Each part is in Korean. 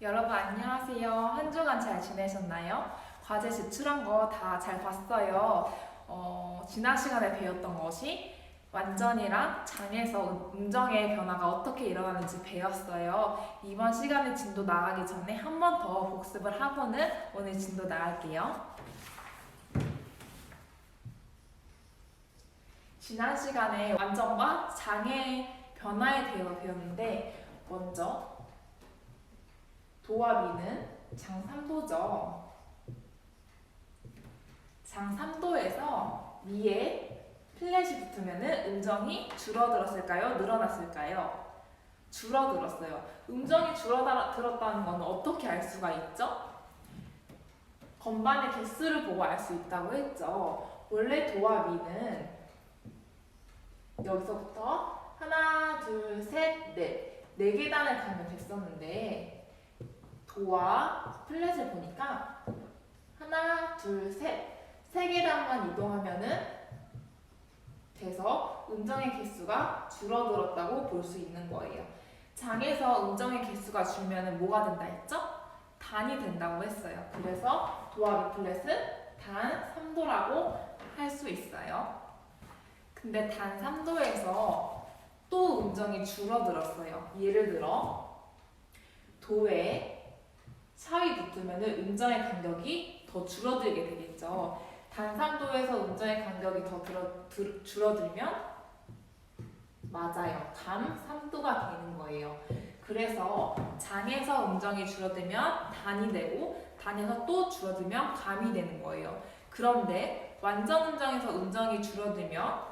여러분 안녕하세요. 한 주간 잘 지내셨나요? 과제 제출한 거 다 잘 봤어요. 지난 시간에 배웠던 것이 완전이랑 장에서 음정의 변화가 어떻게 일어나는지 배웠어요. 이번 시간에 진도 나가기 전에 한 번 더 복습을 하고는 오늘 진도 나갈게요. 지난 시간에 완전과 장의 변화에 대해 배웠는데 먼저 도와 미는 장 3도죠. 장 3도에서 미에 플랫이 붙으면 음정이 줄어들었을까요? 늘어났을까요? 줄어들었어요. 음정이 줄어들었다는 건 어떻게 알 수가 있죠? 건반의 개수를 보고 알 수 있다고 했죠. 원래 도와 미는 여기서부터 하나, 둘, 셋, 넷, 네 계단을 가면 됐었는데 도와 플랫을 보니까 하나, 둘, 셋, 세 계단만 이동하면은 돼서 음정의 개수가 줄어들었다고 볼 수 있는 거예요. 장에서 음정의 개수가 줄면은 뭐가 된다 했죠? 단이 된다고 했어요. 그래서 도와 미 플랫은 단 3도라고 할 수 있어요. 근데 단 3도에서 또 음정이 줄어들었어요. 예를 들어 도에 샤이 붙으면 음정의 간격이 더 줄어들게 되겠죠. 단 3도에서 음정의 간격이 더 줄어들면 맞아요. 감 3도가 되는 거예요. 그래서 장에서 음정이 줄어들면 단이 되고 단에서 또 줄어들면 감이 되는 거예요. 그런데 완전 음정에서 음정이 줄어들면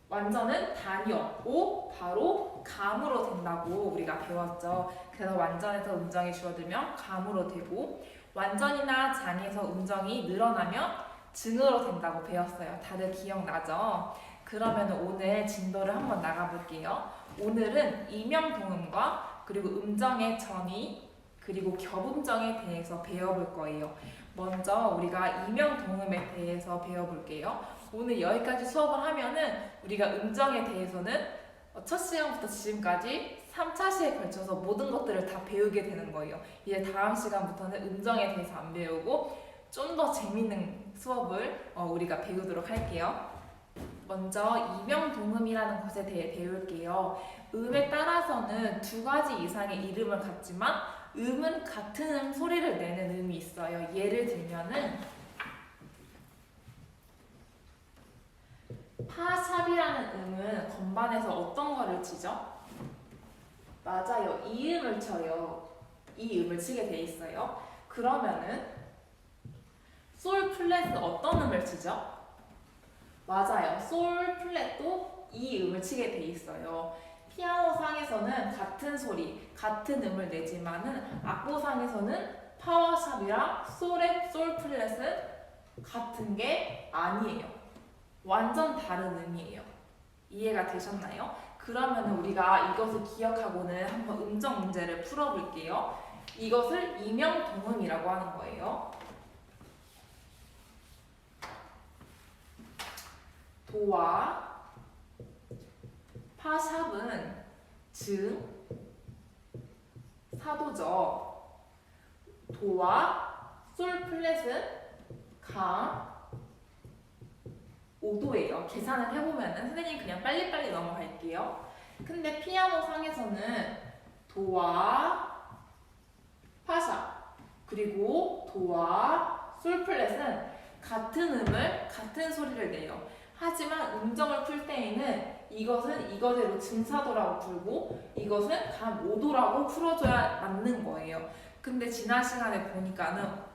완전은 단이 없고 바로 감으로 된다고 우리가 배웠죠. 그래서 완전에서 음정이 줄어들면 감으로 되고 완전이나 장에서 음정이 늘어나면 증으로 된다고 배웠어요. 다들 기억나죠? 그러면 오늘 진도를 한번 나가볼게요. 오늘은 이명동음과 그리고 음정의 전이 그리고 겹음정에 대해서 배워볼 거예요. 먼저 우리가 이명동음에 대해서 배워볼게요. 오늘 여기까지 수업을 하면은 우리가 음정에 대해서는 첫 시간부터 지금까지 3차시에 걸쳐서 모든 것들을 다 배우게 되는 거예요. 이제 다음 시간부터는 음정에 대해서 안 배우고 좀 더 재밌는 수업을 우리가 배우도록 할게요. 먼저 이명동음이라는 것에 대해 배울게요. 음에 따라서는 두 가지 이상의 이름을 갖지만 음은 같은 소리를 내는 음이 있어요. 예를 들면은 파샵이라는 음은 건반에서 어떤 거를 치죠? 맞아요. 이 음을 쳐요. 이 음을 치게 돼 있어요. 그러면은 솔 플랫은 어떤 음을 치죠? 맞아요. 솔 플랫도 이 음을 치게 돼 있어요. 피아노 상에서는 같은 소리, 같은 음을 내지만은 악보 상에서는 파워샵이랑 솔 플랫은 같은 게 아니에요. 완전 다른 의미예요. 이해가 되셨나요? 그러면 우리가 이것을 기억하고는 한번 음정 문제를 풀어볼게요. 이것을 이명동음이라고 하는 거예요. 도와 파샵은 증, 사도죠. 도와 솔 플랫은 강, 5도예요. 계산을 해보면은 선생님 그냥 빨리빨리 넘어갈게요. 근데 피아노 상에서는 도와 파샵 그리고 도와 솔 플랫은 같은 음을 같은 소리를 내요. 하지만 음정을 풀 때에는 이것은 이거대로 증사도라고 풀고 이것은 감 5도라고 풀어줘야 맞는 거예요. 근데 지난 시간에 보니까는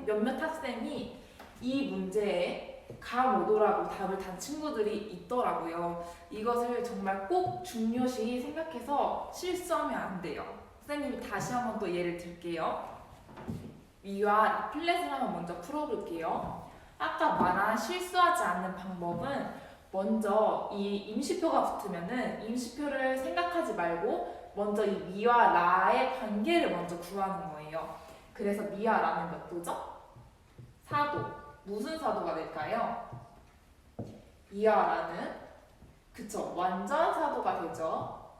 몇몇 학생이 이 문제에 감 5도라고 답을 단 친구들이 있더라고요. 이것을 정말 꼭 중요시 생각해서 실수하면 안 돼요. 선생님이 다시 한번 또 예를 들게요. 미와 플랫을 한번 먼저 풀어볼게요. 아까 말한 실수하지 않는 방법은 먼저 이 임시표가 붙으면은 임시표를 생각하지 말고 먼저 이 미와 라의 관계를 먼저 구하는 거예요. 그래서 미와 라는 몇 도죠? 4도. 무슨 사도가 될까요? 미와 라는 그쵸 완전 사도가 되죠.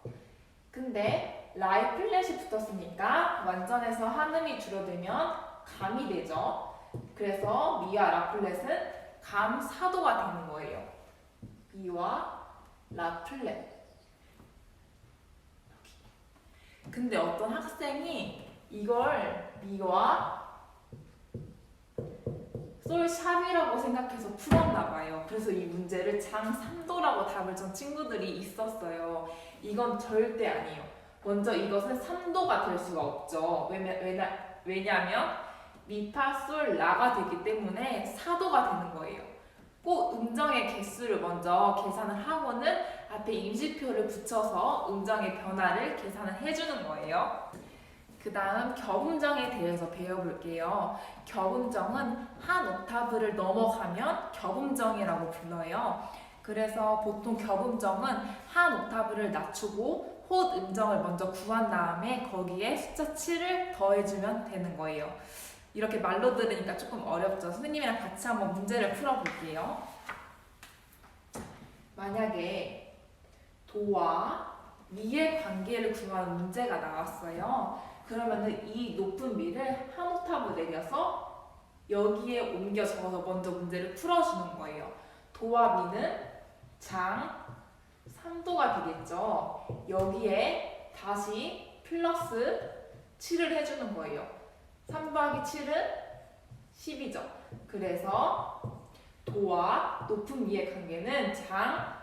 근데 라이 플랫이 붙었으니까 완전에서 한음이 줄어들면 감이 되죠. 그래서 미와 라 플랫은 감 사도가 되는 거예요. 미와 라 플랫. 근데 어떤 학생이 이걸 미와 솔샵이라고 생각해서 풀었나 봐요. 그래서 이 문제를 장 3도라고 답을 준 친구들이 있었어요. 이건 절대 아니에요. 먼저 이것은 3도가 될 수가 없죠. 왜냐하면 미파 솔 라가 되기 때문에 4도가 되는 거예요. 꼭 음정의 개수를 먼저 계산을 하고는 앞에 임시표를 붙여서 음정의 변화를 계산을 해주는 거예요. 그 다음 겹음정에 대해서 배워볼게요. 겹음정은 한 옥타브를 넘어가면 겹음정이라고 불러요. 그래서 보통 겹음정은 한 옥타브를 낮추고 홑 음정을 먼저 구한 다음에 거기에 숫자 7을 더해주면 되는 거예요. 이렇게 말로 들으니까 조금 어렵죠. 선생님이랑 같이 한번 문제를 풀어볼게요. 만약에 도와 미의 관계를 구하는 문제가 나왔어요. 그러면은 이 높은 미를 한 옥타브 내려서 여기에 옮겨 적어서 먼저 문제를 풀어주는 거예요. 도와 미는 장 3도가 되겠죠. 여기에 다시 플러스 7을 해주는 거예요. 3 더하기 7은 10이죠. 그래서 도와 높은 미의 관계는 장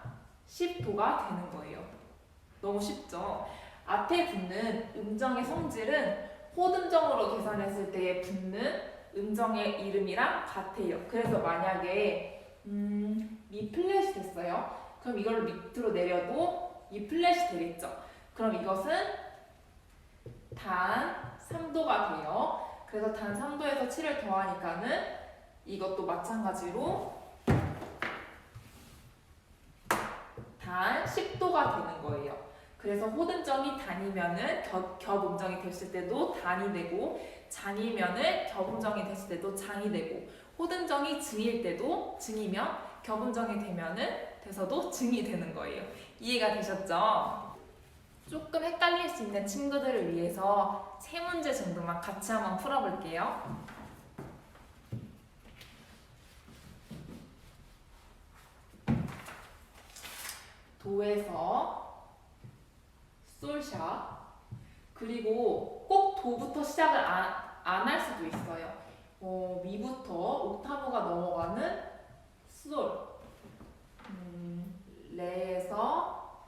10도가 되는 거예요. 너무 쉽죠? 앞에 붙는 음정의 성질은 홑음정으로 계산했을 때 붙는 음정의 이름이랑 같아요. 그래서 만약에 미 플랫이 됐어요. 그럼 이걸 밑으로 내려도 이 플랫이 되겠죠. 그럼 이것은 단 3도가 돼요. 그래서 단 3도에서 7을 더하니까는 이것도 마찬가지로 단 10도가 되는 거예요. 그래서 홑음정이 단이면은 겹음정이 됐을 때도 단이 되고, 장이면은 겹음정이 됐을 때도 장이 되고, 홑음정이 증일 때도 증이면 겹음정이 돼서도 증이 되는 거예요. 이해가 되셨죠? 조금 헷갈릴 수 있는 친구들을 위해서 3문제 정도만 같이 한번 풀어볼게요. 도에서 솔샵, 그리고 꼭 도부터 시작을 안 할 수도 있어요. 미부터 옥타브가 넘어가는 솔, 레에서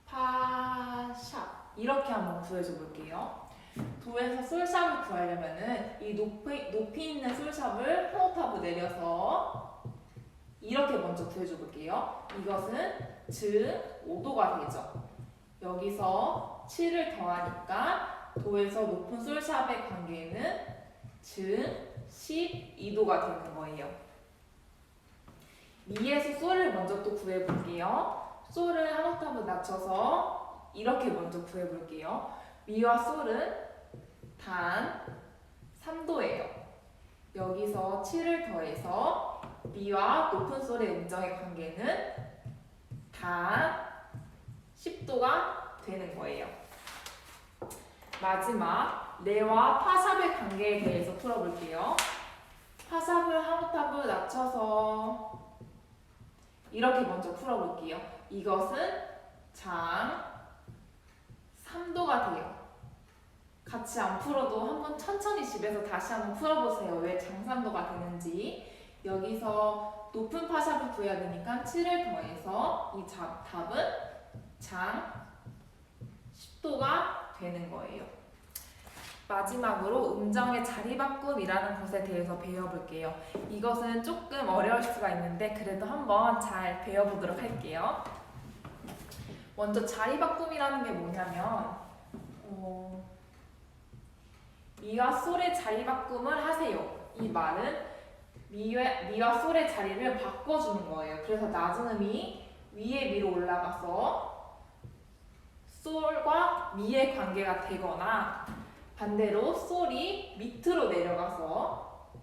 파샵, 이렇게 한번 구해줘 볼게요. 도에서 솔샵을 구하려면은 이 높이 있는 솔샵을 한 옥타브 내려서 이렇게 먼저 구해줘 볼게요. 이것은 즉 5도가 되죠. 여기서 7을 더하니까 도에서 높은 솔샵의 관계는 즉 12도가 되는 거예요. 미에서 솔을 먼저 또 구해볼게요. 솔을 한 옥타브 낮춰서 이렇게 먼저 구해볼게요. 미와 솔은 단 3도예요. 여기서 7을 더해서 미와 높은 솔의 음정의 관계는 단 10도가 되는 거예요. 마지막 레와 파샵의 관계에 대해서 풀어볼게요. 파샵을 한 옥타브 낮춰서 이렇게 먼저 풀어볼게요. 이것은 장 3도가 돼요. 같이 안 풀어도 한번 천천히 집에서 다시 한번 풀어보세요. 왜 장 3도가 되는지. 여기서 높은 파샵을 구해야 되니까 7을 더해서 이 답은 장 10도가 되는 거예요. 마지막으로 음정의 자리바꿈이라는 것에 대해서 배워볼게요. 이것은 조금 어려울 수가 있는데 그래도 한번 잘 배워보도록 할게요. 먼저 자리바꿈이라는 게 뭐냐면 미와 솔의 자리바꿈을 하세요. 이 말은 미와 솔의 자리를 바꿔주는 거예요. 그래서 낮은 음이 위에 미로 올라가서 솔과 미의 관계가 되거나 반대로 솔이 밑으로 내려가서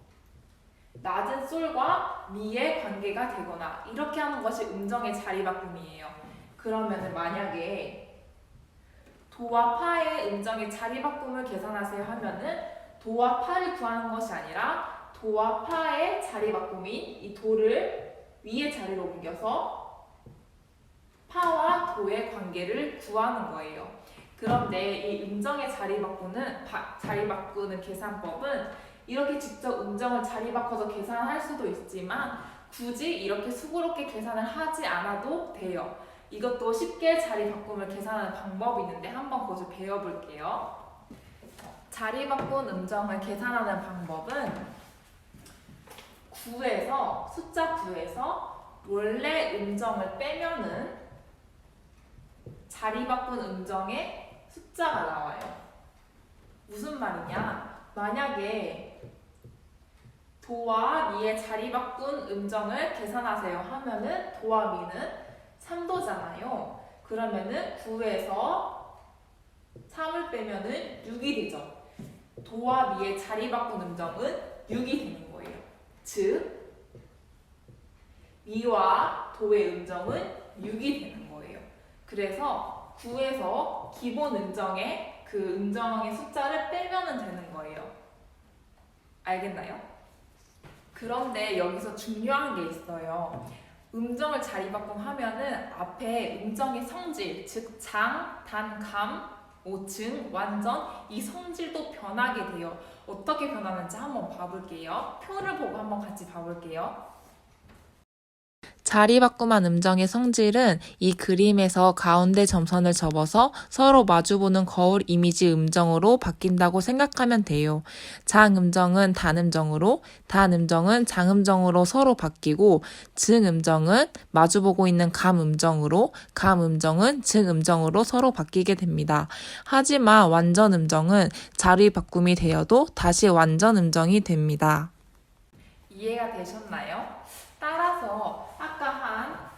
낮은 솔과 미의 관계가 되거나 이렇게 하는 것이 음정의 자리바꿈이에요. 그러면은 만약에 도와 파의 음정의 자리 바꿈을 계산하세요 하면은 도와 파를 구하는 것이 아니라 도와 파의 자리 바꿈인 이 도를 위의 자리로 옮겨서 파와 도의 관계를 구하는 거예요. 그런데 이 음정의 자리 바꾸는 계산법은 이렇게 직접 음정을 자리 바꿔서 계산할 수도 있지만 굳이 이렇게 수고롭게 계산을 하지 않아도 돼요. 이것도 쉽게 자리 바꿈을 계산하는 방법이 있는데 한번 그것을 배워볼게요. 자리 바꾼 음정을 계산하는 방법은 숫자 9에서 원래 음정을 빼면은 자리 바꾼 음정의 숫자가 나와요. 무슨 말이냐? 만약에 도와 미의 자리 바꾼 음정을 계산하세요 하면은 도와 미는 3도잖아요. 그러면은 9에서 3을 빼면은 6이 되죠. 도와 미의 자리 바꾼 음정은 6이 되는 거예요. 즉 미와 도의 음정은 6이 되는 거예요. 그래서 9에서 기본 음정의 그 음정의 숫자를 빼면 되는 거예요. 알겠나요? 그런데 여기서 중요한 게 있어요. 음정을 자리 바꿈하면은 앞에 음정의 성질, 즉 장, 단, 감, 오층, 완전 이 성질도 변하게 돼요. 어떻게 변하는지 한번 봐볼게요. 표를 보고 한번 같이 봐볼게요. 자리 바꿈한 음정의 성질은 이 그림에서 가운데 점선을 접어서 서로 마주보는 거울 이미지 음정으로 바뀐다고 생각하면 돼요. 장음정은 단음정으로, 단음정은 장음정으로 서로 바뀌고, 증음정은 마주보고 있는 감음정으로, 감음정은 증음정으로 서로 바뀌게 됩니다. 하지만 완전음정은 자리 바꿈이 되어도 다시 완전음정이 됩니다. 이해가 되셨나요? 따라서 아까 한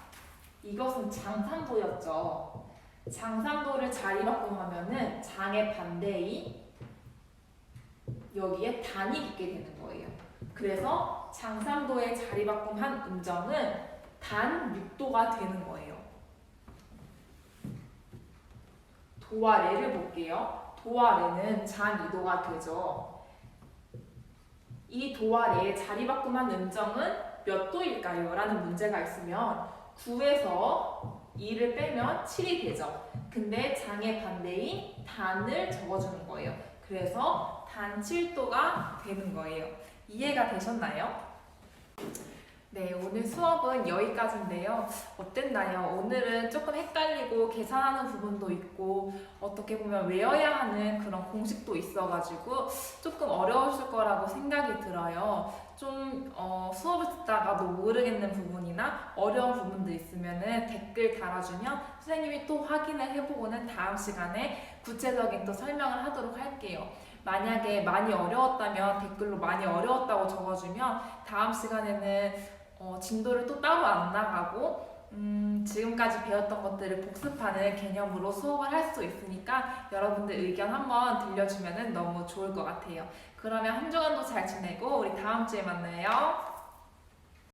이것은 장삼도였죠. 장삼도를 자리 바꿈하면은 장의 반대인 여기에 단이 붙게 되는 거예요. 그래서 장삼도의 자리 바꿈한 음정은 단 6도가 되는 거예요. 도와 레를 볼게요. 도와 레는 장 2도가 되죠. 이 도와 레의 자리 바꿈한 음정은 몇 도일까요? 라는 문제가 있으면 9에서 2를 빼면 7이 되죠. 근데 장의 반대인 단을 적어주는 거예요. 그래서 단 7도가 되는 거예요. 이해가 되셨나요? 네, 오늘 수업은 여기까지인데요. 어땠나요? 오늘은 조금 헷갈리고 계산하는 부분도 있고 어떻게 보면 외워야 하는 그런 공식도 있어가지고 조금 어려우실 거라고 생각이 들어요. 좀 수업을 듣다가도 모르겠는 부분이나 어려운 부분도 있으면은 댓글 달아주면 선생님이 또 확인을 해보고는 다음 시간에 구체적인 또 설명을 하도록 할게요. 만약에 많이 어려웠다면 댓글로 많이 어려웠다고 적어주면 다음 시간에는 진도를 또 따로 안 나가고 지금까지 배웠던 것들을 복습하는 개념으로 수업을 할 수 있으니까 여러분들 의견 한번 들려주면 너무 좋을 것 같아요. 그러면 한 주간도 잘 지내고 우리 다음 주에 만나요.